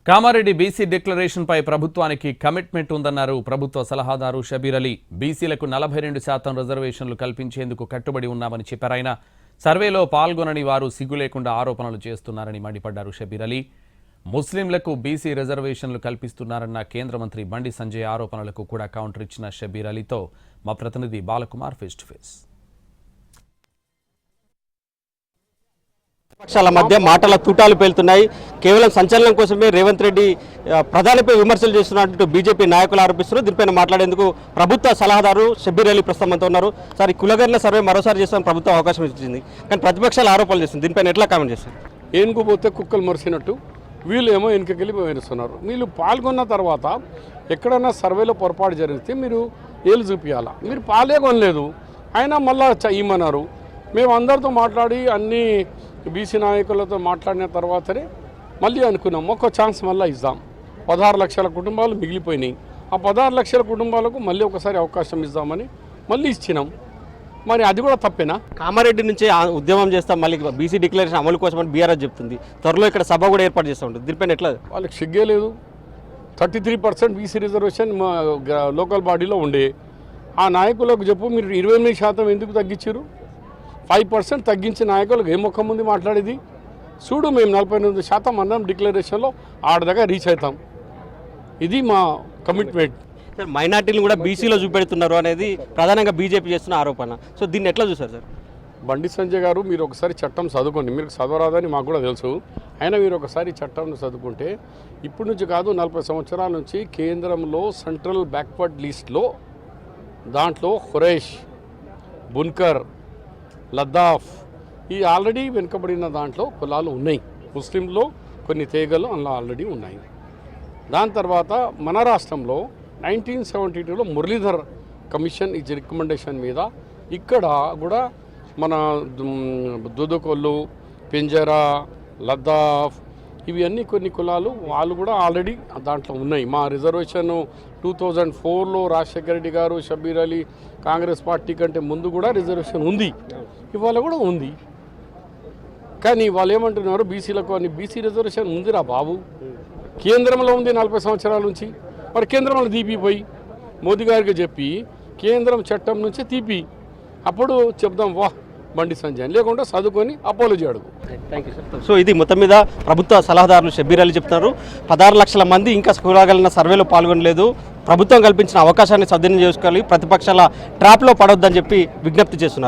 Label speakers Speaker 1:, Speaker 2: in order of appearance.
Speaker 1: Kamareddy BC declaration పై ప్రభుత్వానికి commitment ఉందన్నారు ప్రభుత్వ సలహాదారు షబీర్ అలీ. బీసీలకు 42% రిజర్వేషన్లు కల్పించేందుకు కట్టుబడి ఉన్నామని చెప్పారాయన. సర్వేలో పాల్గొనని వారు సిగ్గు లేకుండా ఆరోపణలు చేస్తున్నారని మండిపడ్డారు షబీర్ అలీ. ముస్లింలకు బీసీ రిజర్వేషన్లు కల్పిస్తున్నారన్న కేంద్ర మంత్రి బండి సంజయ్ ఆరోపణలకు కూడా కౌంటర్ ఇచ్చిన షబీర్ అలీతో మా ప్రతినిధి బాలకుమార్ ఫేస్ టు ఫేస్.
Speaker 2: పక్షాల మధ్య మాటల తూటాలు పేలుతున్నాయి. కేవలం సంచలనం కోసమే రేవంత్ రెడ్డి ప్రధానిపై విమర్శలు చేస్తున్నట్టు బీజేపీ నాయకులు ఆరోపిస్తున్నారు. దీనిపైన మాట్లాడేందుకు ప్రభుత్వ సలహాదారు షబీర్ అలీ ప్రస్తుతం ఉన్నారు. సార్, ఈ కులగర్ల సర్వే మరోసారి చేస్తామని ప్రభుత్వం అవకాశం ఇచ్చింది, కానీ ప్రతిపక్షాలు ఆరోపణలు చేస్తుంది. దీనిపైన ఎట్లా కామెంట్ చేస్తారు?
Speaker 3: ఏనుగు పోతే కుక్కలు మరిసినట్టు వీళ్ళు ఏమో వెనుకకెళ్ళి వేరుస్తున్నారు. వీళ్ళు పాల్గొన్న తర్వాత ఎక్కడైనా సర్వేలో పొరపాటు జరిగితే మీరు ఏళ్ళు చూపించాలా. మీరు పాలే కొనలేదు, అయినా మళ్ళా ఇమ్మన్నారు. మేము అందరితో మాట్లాడి అన్ని బీసీ నాయకులతో మాట్లాడిన తర్వాతనే మళ్ళీ అనుకున్నాం ఒక ఛాన్స్ మళ్ళీ ఇద్దాం. 16 లక్షల కుటుంబాలు మిగిలిపోయినాయి. ఆ 16 లక్షల కుటుంబాలకు మళ్ళీ ఒకసారి అవకాశం ఇద్దామని మళ్ళీ ఇచ్చినాం. మరి అది కూడా తప్పేనా?
Speaker 2: కామారెడ్డి నుంచి ఉద్యమం చేస్తాం మళ్ళీ బీసీ డిక్లరేషన్ అమలు కోసం అని బీఆర్ఎస్ చెప్తుంది. త్వరలో ఇక్కడ సభ కూడా ఏర్పాటు చేస్తూ ఉంటుంది. దీనిపైన ఎట్లా?
Speaker 3: వాళ్ళకి సిగ్గే లేదు. 33% బీసీ రిజర్వేషన్ లోకల్ బాడీలో ఉండే ఆ నాయకులకు చెప్పు, మీరు 28% ఎందుకు తగ్గించారు? 5% తగ్గించిన నాయకులకు ఏ ముఖం ముందు మాట్లాడేది? చూడు, మేము 48% అన్నాం డిక్లరేషన్లో, ఆడదాకా రీచ్ అవుతాం. ఇది మా కమిట్మెంట్.
Speaker 2: సార్, మైనార్టీలు కూడా బీసీలో చూపెడుతున్నారు అనేది ప్రధానంగా బీజేపీ చేస్తున్న ఆరోపణ. సో దీన్ని ఎట్లా చూసారు సార్?
Speaker 3: బండి సంజయ్ గారు, మీరు ఒకసారి చట్టం చదువుకోండి. మీరు చదవరాదని మాకు కూడా తెలుసు, అయినా మీరు ఒకసారి చట్టం చదువుకుంటే ఇప్పటి నుంచి కాదు 40 సంవత్సరాల నుంచి కేంద్రంలో సెంట్రల్ బ్యాక్వర్డ్ లిస్ట్లో దాంట్లో ఖురైష్, బున్కర్, లద్దాఫ్ ఈ ఆల్రెడీ వెనుకబడిన దాంట్లో కులాలు ఉన్నాయి. ముస్లింలో కొన్ని తెగలు అందులో ఆల్రెడీ ఉన్నాయి. దాని తర్వాత మన రాష్ట్రంలో 1972లో మురళీధర్ కమిషన్ ఇచ్చే రికమెండేషన్ మీద ఇక్కడ కూడా మన దుదుకొల్లు, పింజరా, లద్దాఫ్ ఇవి అన్నీ కొన్ని కులాలు వాళ్ళు కూడా ఆల్రెడీ దాంట్లో ఉన్నాయి. మా రిజర్వేషన్ 2004లో రాజశేఖర రెడ్డి గారు, షబీర్ అలీ కాంగ్రెస్ పార్టీ కంటే ముందు కూడా రిజర్వేషన్ ఉంది, ఇవాళ కూడా ఉంది. కానీ వాళ్ళు ఏమంటున్నారు, బీసీలకు అని బీసీ రిజర్వేషన్ ఉందిరా బాబు, కేంద్రంలో ఉంది 40 సంవత్సరాల నుంచి. మరి కేంద్రంలో తీపిపోయి మోదీ గారికి చెప్పి కేంద్రం చట్టం నుంచి తీపి అప్పుడు చెప్దాం వా బండి సంజయ్, లేకుండా చదువుకొని అపోలజీ అడుగు.
Speaker 2: Thank you sir. సో ఇది మొత్తం మీద ప్రభుత్వ సలహాదారులు షబీర్ అలీ చెప్తున్నారు. 16 లక్షల మంది ఇంకా స్కూలాగలిగిన సర్వేలో పాల్గొనలేదు. ప్రభుత్వం కల్పించిన అవకాశాన్ని సద్వినియోగం చేసుకోవాలి, ప్రతిపక్షాల ట్రాప్లో పడొద్దని చెప్పి విజ్ఞప్తి చేస్తున్నారు.